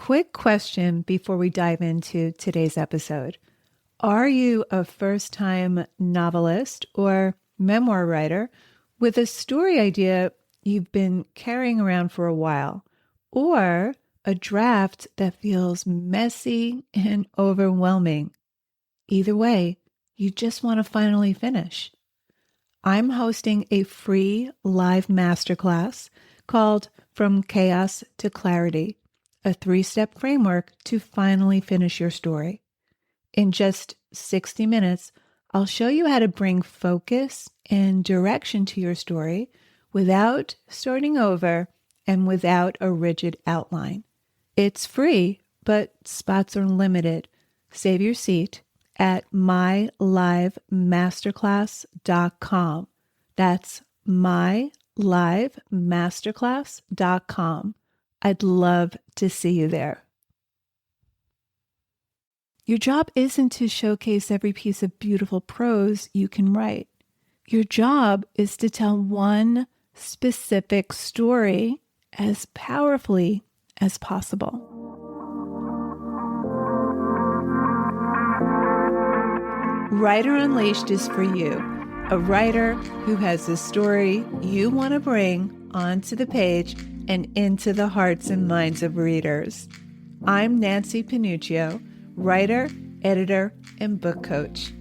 Quick question before we dive into today's episode. Are you a first-time novelist or memoir writer with a story idea you've been carrying around for a while, or a draft that feels messy and overwhelming? Either way, you just want to finally finish. I'm hosting a free live masterclass called From Chaos to Clarity, a 3-step framework to finally finish your story. In just 60 minutes, I'll show you how to bring focus and direction to your story without starting over and without a rigid outline. It's free, but spots are limited. Save your seat at mylivemasterclass.com. That's mylivemasterclass.com. I'd love to see you there. Your job isn't to showcase every piece of beautiful prose you can write. Your job is to tell one specific story as powerfully as possible. Writer Unleashed is for you, a writer who has a story you want to bring onto the page and into the hearts and minds of readers. I'm Nancy Panuccio, writer, editor, and book coach.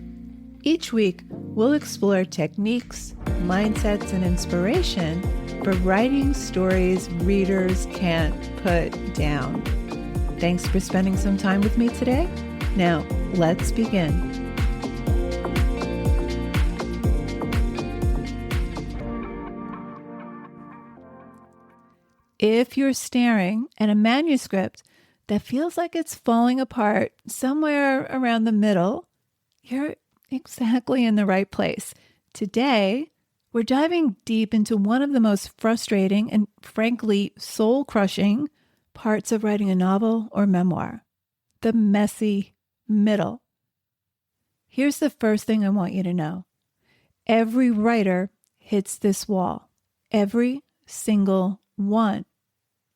Each week, we'll explore techniques, mindsets, and inspiration for writing stories readers can't put down. Thanks for spending some time with me today. Now, let's begin. If you're staring at a manuscript that feels like it's falling apart somewhere around the middle, you're exactly in the right place. Today, we're diving deep into one of the most frustrating and frankly soul-crushing parts of writing a novel or memoir, the messy middle. Here's the first thing I want you to know. Every writer hits this wall. Every single one.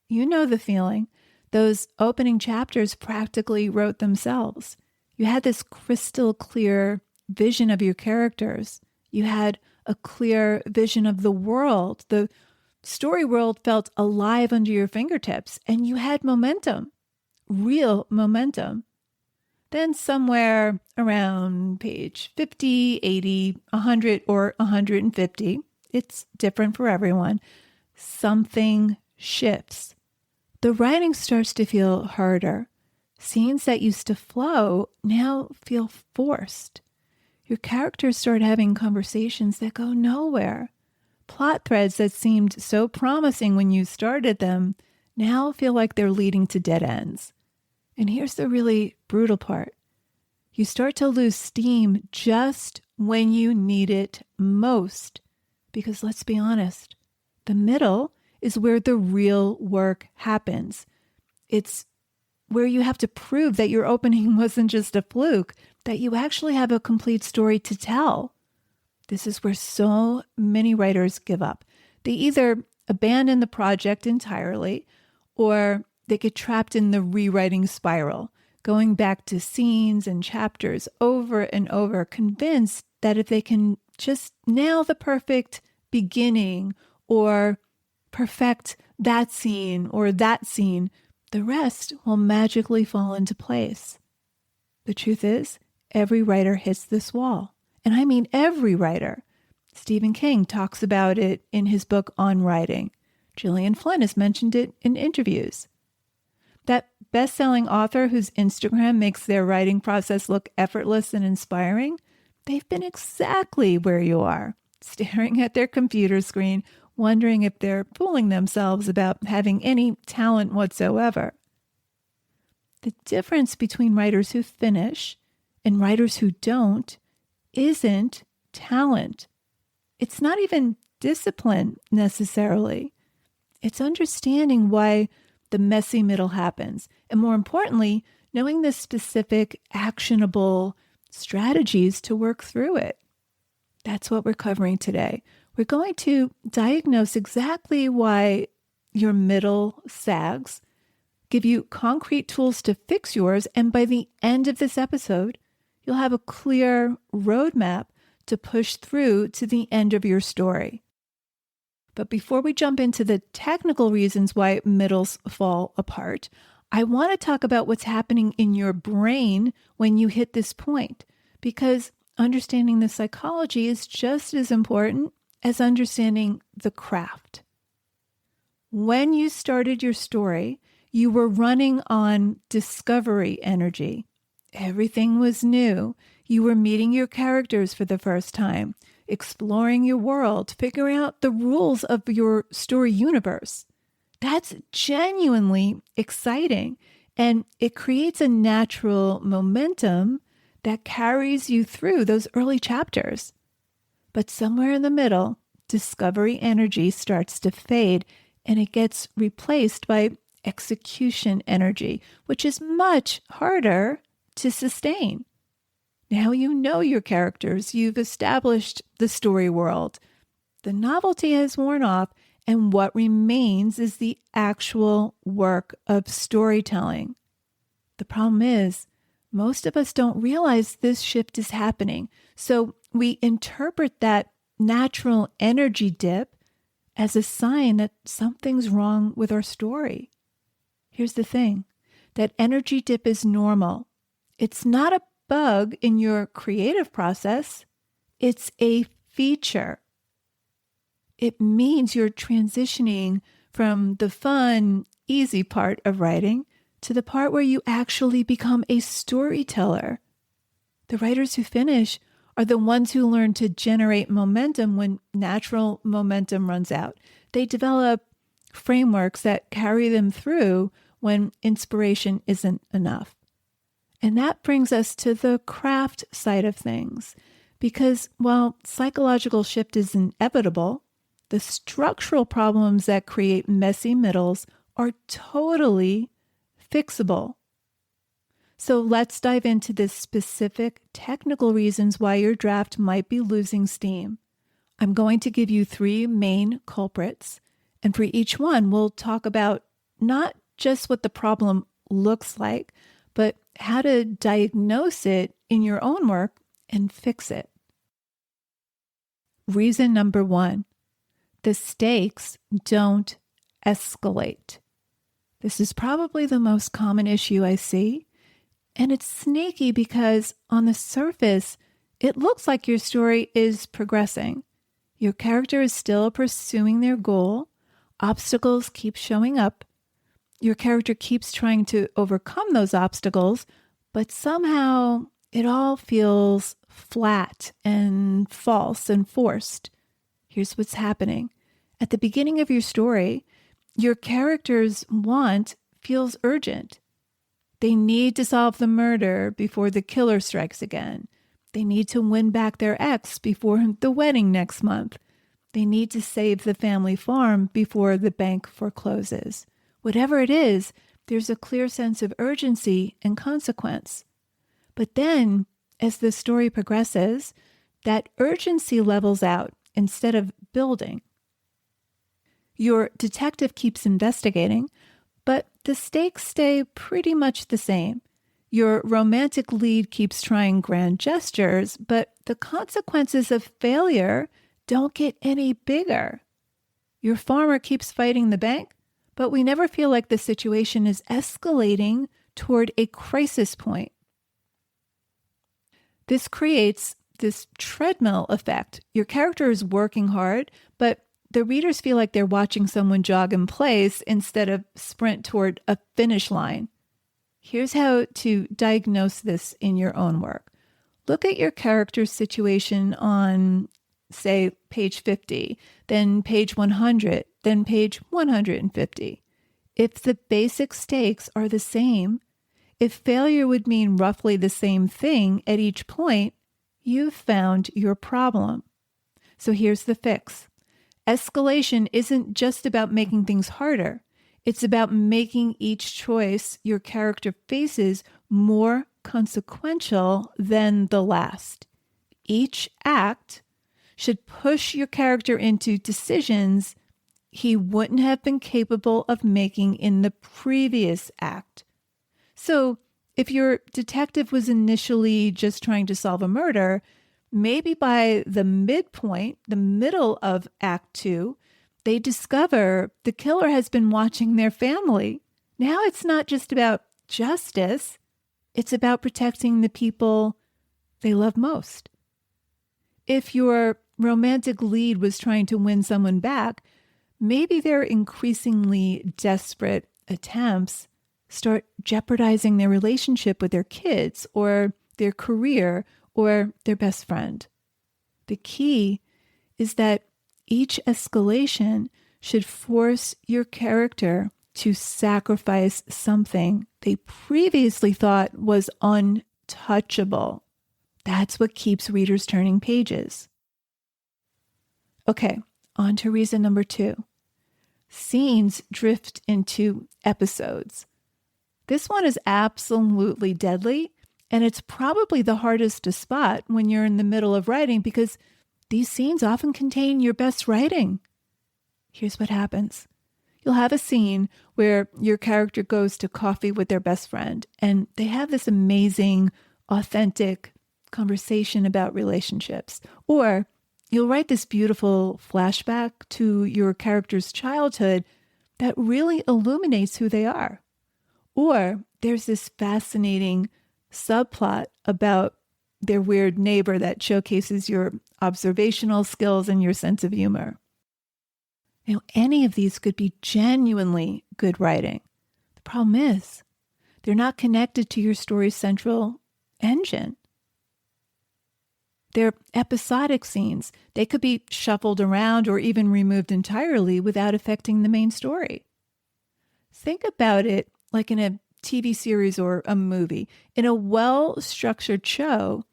You know the feeling. Those opening chapters practically wrote themselves. You had this crystal clear vision of your characters. You had a clear vision of the world. The story world felt alive under your fingertips, and you had momentum, real momentum. Then somewhere around page 50, 80, 100, or 150, it's different for everyone, something shifts. The writing starts to feel harder. Scenes that used to flow now feel forced. Your characters start having conversations that go nowhere. Plot threads that seemed so promising when you started them now feel like they're leading to dead ends. And here's the really brutal part. You start to lose steam just when you need it most. Because let's be honest, the middle is where the real work happens. It's where you have to prove that your opening wasn't just a fluke, that you actually have a complete story to tell. This is where so many writers give up. They either abandon the project entirely, or they get trapped in the rewriting spiral, going back to scenes and chapters over and over, convinced that if they can just nail the perfect beginning or perfect that scene or that scene, the rest will magically fall into place. The truth is, every writer hits this wall. And I mean every writer. Stephen King talks about it in his book On Writing. Gillian Flynn has mentioned it in interviews. That best-selling author whose Instagram makes their writing process look effortless and inspiring, they've been exactly where you are, staring at their computer screen, wondering if they're fooling themselves about having any talent whatsoever. The difference between writers who finish and writers who don't isn't talent. It's not even discipline necessarily. It's understanding why the messy middle happens. And more importantly, knowing the specific actionable strategies to work through it. That's what we're covering today. We're going to diagnose exactly why your middle sags, give you concrete tools to fix yours, and by the end of this episode, you'll have a clear roadmap to push through to the end of your story. But before we jump into the technical reasons why middles fall apart, I want to talk about what's happening in your brain when you hit this point, because understanding the psychology is just as important as understanding the craft. When you started your story, you were running on discovery energy. Everything was new. You were meeting your characters for the first time, exploring your world, figuring out the rules of your story universe. That's genuinely exciting, and it creates a natural momentum that carries you through those early chapters. But somewhere in the middle, discovery energy starts to fade, and it gets replaced by execution energy, which is much harder to sustain. Now you know your characters, you've established the story world. The novelty has worn off, and what remains is the actual work of storytelling. The problem is, most of us don't realize this shift is happening, so we interpret that natural energy dip as a sign that something's wrong with our story. Here's the thing, that energy dip is normal. It's not a bug in your creative process. It's a feature. It means you're transitioning from the fun, easy part of writing to the part where you actually become a storyteller. The writers who finish are the ones who learn to generate momentum when natural momentum runs out. They develop frameworks that carry them through when inspiration isn't enough. And that brings us to the craft side of things, because while psychological shift is inevitable, the structural problems that create messy middles are totally fixable. So let's dive into the specific technical reasons why your draft might be losing steam. I'm going to give you 3 main culprits, and for each one, we'll talk about not just what the problem looks like, but how to diagnose it in your own work and fix it. Reason number 1, the stakes don't escalate. This is probably the most common issue I see, and it's sneaky because on the surface, it looks like your story is progressing. Your character is still pursuing their goal. Obstacles keep showing up. Your character keeps trying to overcome those obstacles, but somehow it all feels flat and false and forced. Here's what's happening. At the beginning of your story, your character's want feels urgent. They need to solve the murder before the killer strikes again. They need to win back their ex before the wedding next month. They need to save the family farm before the bank forecloses. Whatever it is, there's a clear sense of urgency and consequence. But then, as the story progresses, that urgency levels out instead of building. Your detective keeps investigating, but the stakes stay pretty much the same. Your romantic lead keeps trying grand gestures, but the consequences of failure don't get any bigger. Your farmer keeps fighting the bank, but we never feel like the situation is escalating toward a crisis point. This creates this treadmill effect. Your character is working hard, but the readers feel like they're watching someone jog in place instead of sprint toward a finish line. Here's how to diagnose this in your own work. Look at your character's situation on, say, page 50, then page 100, then page 150. If the basic stakes are the same, if failure would mean roughly the same thing at each point, you've found your problem. So here's the fix. Escalation isn't just about making things harder. It's about making each choice your character faces more consequential than the last. Each act should push your character into decisions he wouldn't have been capable of making in the previous act. So if your detective was initially just trying to solve a murder, maybe by the midpoint, the middle of Act 2, they discover the killer has been watching their family. Now it's not just about justice, it's about protecting the people they love most. If your romantic lead was trying to win someone back, maybe their increasingly desperate attempts start jeopardizing their relationship with their kids or their career or their best friend. The key is that each escalation should force your character to sacrifice something they previously thought was untouchable. That's what keeps readers turning pages. Okay, on to reason number 2. Scenes drift into episodes. This one is absolutely deadly, and it's probably the hardest to spot when you're in the middle of writing because these scenes often contain your best writing. Here's what happens. You'll have a scene where your character goes to coffee with their best friend, and they have this amazing, authentic conversation about relationships. Or you'll write this beautiful flashback to your character's childhood that really illuminates who they are. Or there's this fascinating subplot about their weird neighbor that showcases your observational skills and your sense of humor. Now, any of these could be genuinely good writing. The problem is, they're not connected to your story's central engine. They're episodic scenes. They could be shuffled around or even removed entirely without affecting the main story. Think about it like in a TV series or a movie. In a well-structured show,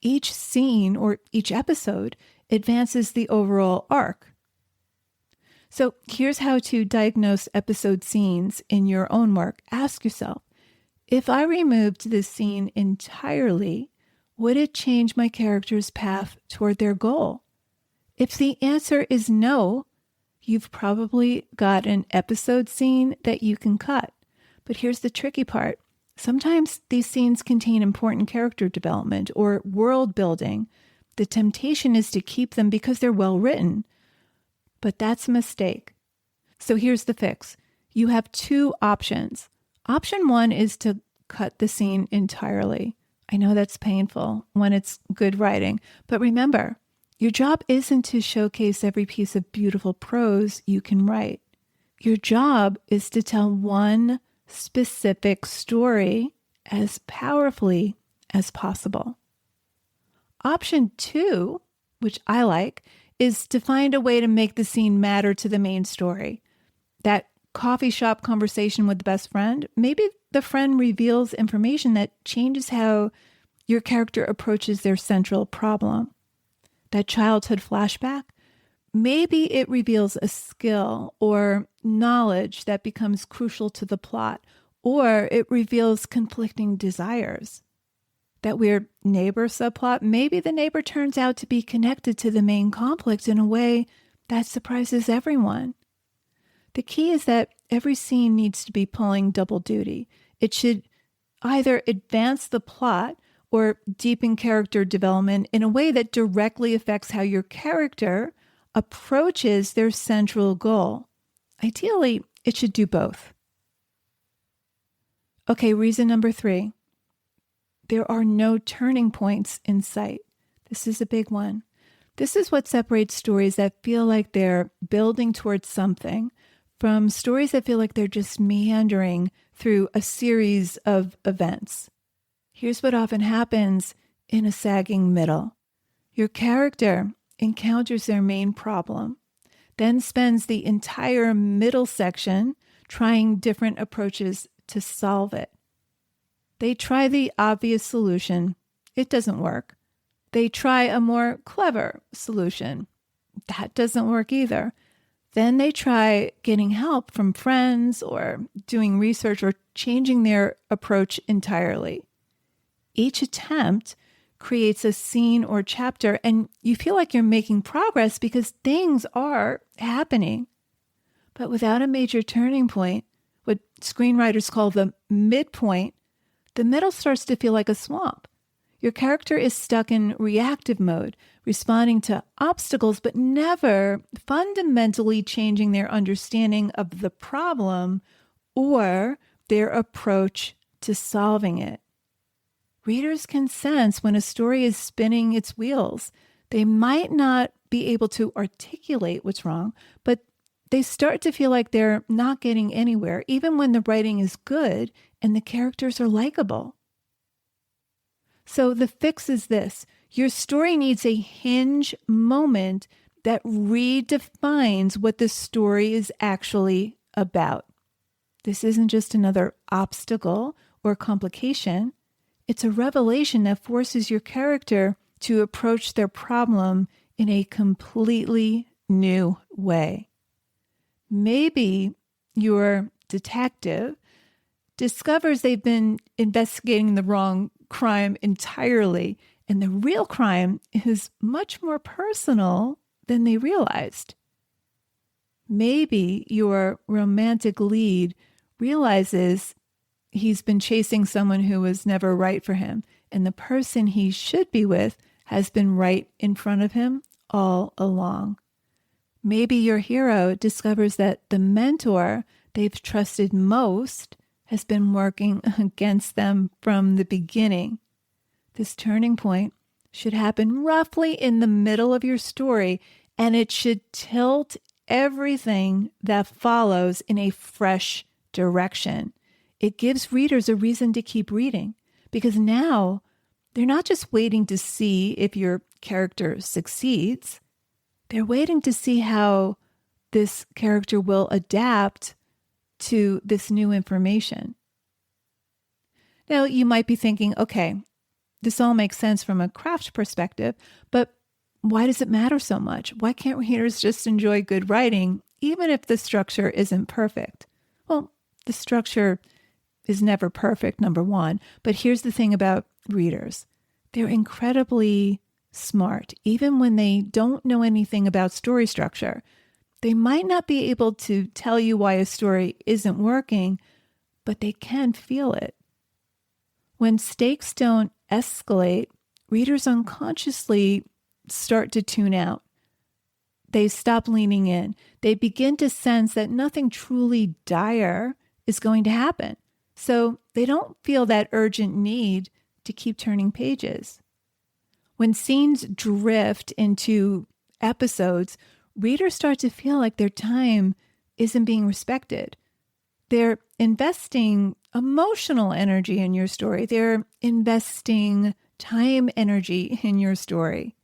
each scene or each episode advances the overall arc. So here's how to diagnose episode scenes in your own work. Ask yourself, if I removed this scene entirely, would it change my character's path toward their goal? If the answer is no, you've probably got an episode scene that you can cut. But here's the tricky part. Sometimes these scenes contain important character development or world building. The temptation is to keep them because they're well written. But that's a mistake. So here's the fix. You have 2 options. Option 1 is to cut the scene entirely. I know that's painful when it's good writing, but remember, your job isn't to showcase every piece of beautiful prose you can write. Your job is to tell one specific story as powerfully as possible. Option 2, which I like, is to find a way to make the scene matter to the main story. That coffee shop conversation with the best friend, maybe the friend reveals information that changes how your character approaches their central problem. That childhood flashback, maybe it reveals a skill or knowledge that becomes crucial to the plot, or it reveals conflicting desires. That weird neighbor subplot, maybe the neighbor turns out to be connected to the main conflict in a way that surprises everyone. The key is that every scene needs to be pulling double duty. It should either advance the plot or deepen character development in a way that directly affects how your character approaches their central goal. Ideally, it should do both. Okay, reason number 3. There are no turning points in sight. This is a big one. This is what separates stories that feel like they're building towards something from stories that feel like they're just meandering through a series of events. Here's what often happens in a sagging middle. Your character encounters their main problem, then spends the entire middle section trying different approaches to solve it. They try the obvious solution. It doesn't work. They try a more clever solution. That doesn't work either. Then they try getting help from friends or doing research or changing their approach entirely. Each attempt creates a scene or chapter, and you feel like you're making progress because things are happening. But without a major turning point, what screenwriters call the midpoint, the middle starts to feel like a swamp. Your character is stuck in reactive mode, responding to obstacles, but never fundamentally changing their understanding of the problem or their approach to solving it. Readers can sense when a story is spinning its wheels. They might not be able to articulate what's wrong, but they start to feel like they're not getting anywhere, even when the writing is good and the characters are likable. So the fix is this. Your story needs a hinge moment that redefines what the story is actually about. This isn't just another obstacle or complication. It's a revelation that forces your character to approach their problem in a completely new way. Maybe your detective discovers they've been investigating the wrong crime entirely, and the real crime is much more personal than they realized. Maybe your romantic lead realizes he's been chasing someone who was never right for him, and the person he should be with has been right in front of him all along. Maybe your hero discovers that the mentor they've trusted most has been working against them from the beginning. This turning point should happen roughly in the middle of your story, and it should tilt everything that follows in a fresh direction. It gives readers a reason to keep reading, because now they're not just waiting to see if your character succeeds. They're waiting to see how this character will adapt to this new information. Now, you might be thinking, okay, this all makes sense from a craft perspective, but why does it matter so much? Why can't readers just enjoy good writing, even if the structure isn't perfect? Well, the structure is never perfect, number one, but here's the thing about readers. They're incredibly smart, even when they don't know anything about story structure. They might not be able to tell you why a story isn't working, but they can feel it. When stakes don't escalate, readers unconsciously start to tune out. They stop leaning in. They begin to sense that nothing truly dire is going to happen. So they don't feel that urgent need to keep turning pages. When scenes drift into episodes, readers start to feel like their time isn't being respected. They're investing emotional energy in your story. They're investing time energy in your story.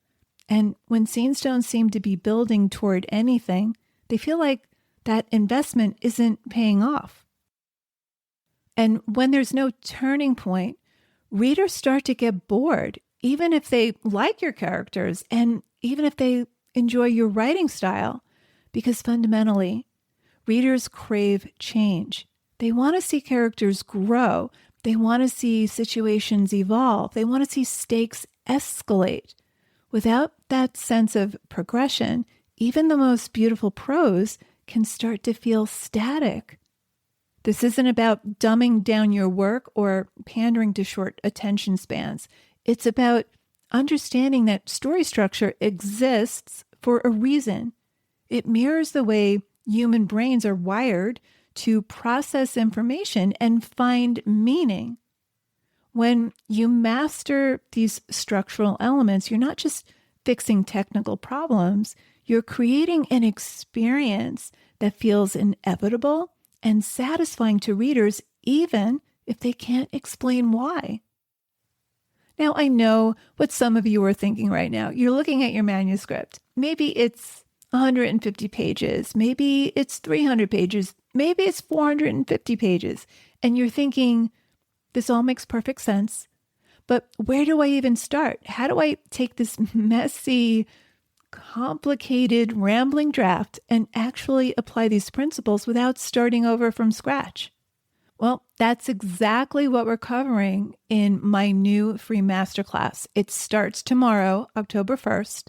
And when scenes don't seem to be building toward anything, they feel like that investment isn't paying off. And when there's no turning point, readers start to get bored, even if they like your characters and even if they enjoy your writing style, because fundamentally, readers crave change. They want to see characters grow. They want to see situations evolve. They want to see stakes escalate. Without that sense of progression, even the most beautiful prose can start to feel static. This isn't about dumbing down your work or pandering to short attention spans. It's about understanding that story structure exists for a reason. It mirrors the way human brains are wired to process information and find meaning. When you master these structural elements, you're not just fixing technical problems, you're creating an experience that feels inevitable and satisfying to readers, even if they can't explain why. Now, I know what some of you are thinking right now. You're looking at your manuscript. Maybe it's 150 pages. Maybe it's 300 pages. Maybe it's 450 pages. And you're thinking, this all makes perfect sense. But where do I even start? How do I take this messy, complicated, rambling draft and actually apply these principles without starting over from scratch? Well, that's exactly what we're covering in my new free masterclass. It starts tomorrow, October 1st,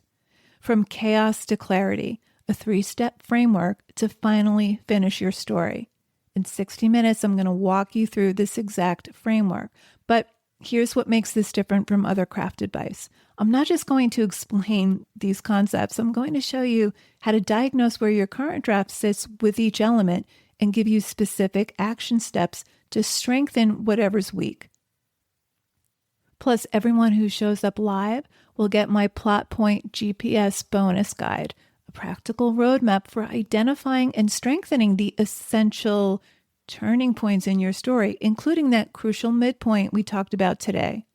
From Chaos to Clarity, a 3-step framework to finally finish your story. In 60 minutes, I'm going to walk you through this exact framework. But here's what makes this different from other craft advice. I'm not just going to explain these concepts. I'm going to show you how to diagnose where your current draft sits with each element and give you specific action steps to strengthen whatever's weak. Plus, everyone who shows up live will get my Plot Point GPS bonus guide, a practical roadmap for identifying and strengthening the essential turning points in your story, including that crucial midpoint we talked about today.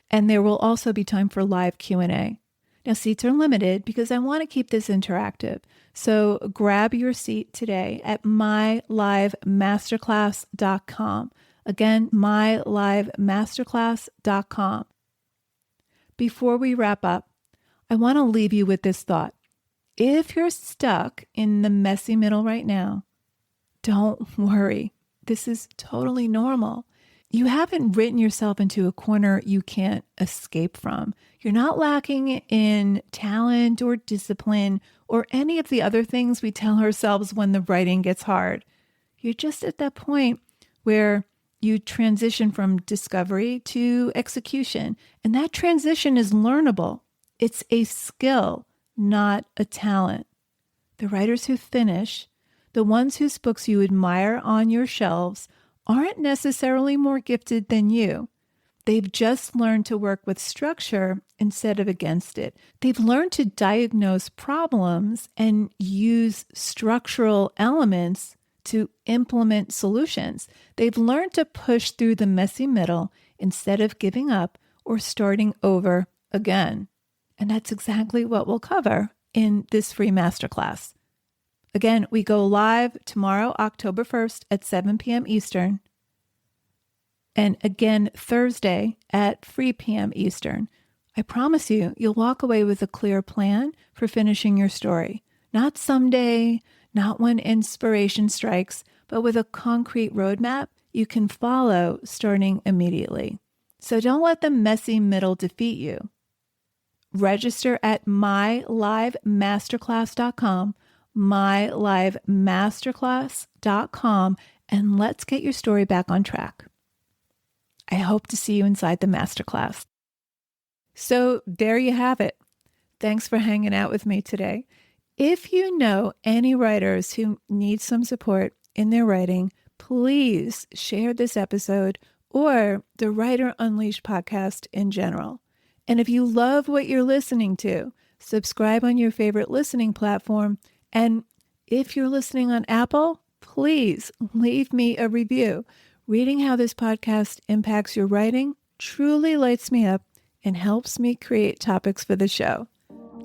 And there will also be time for live Q&A. Now, seats are limited because I want to keep this interactive. So grab your seat today at mylivemasterclass.com. Again, mylivemasterclass.com. Before we wrap up, I want to leave you with this thought. If you're stuck in the messy middle right now, don't worry. This is totally normal. You haven't written yourself into a corner you can't escape from. You're not lacking in talent or discipline or any of the other things we tell ourselves when the writing gets hard. You're just at that point where you transition from discovery to execution. And that transition is learnable. It's a skill, not a talent. The writers who finish, the ones whose books you admire on your shelves, aren't necessarily more gifted than you. They've just learned to work with structure instead of against it. They've learned to diagnose problems and use structural elements to implement solutions. They've learned to push through the messy middle instead of giving up or starting over again. And that's exactly what we'll cover in this free masterclass. Again, we go live tomorrow, October 1st at 7 p.m. Eastern. And again, Thursday at 3 p.m. Eastern. I promise you, you'll walk away with a clear plan for finishing your story. Not someday, not when inspiration strikes, but with a concrete roadmap you can follow starting immediately. So don't let the messy middle defeat you. Register at mylivemasterclass.com, mylivemasterclass.com, and let's get your story back on track. I hope to see you inside the masterclass. So there you have it. Thanks for hanging out with me today. If you know any writers who need some support in their writing, please share this episode or the Writer Unleashed podcast in general. And if you love what you're listening to, subscribe on your favorite listening platform. And if you're listening on Apple, please leave me a review. Reading how this podcast impacts your writing truly lights me up and helps me create topics for the show.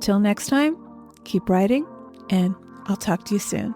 Till next time, keep writing, and I'll talk to you soon.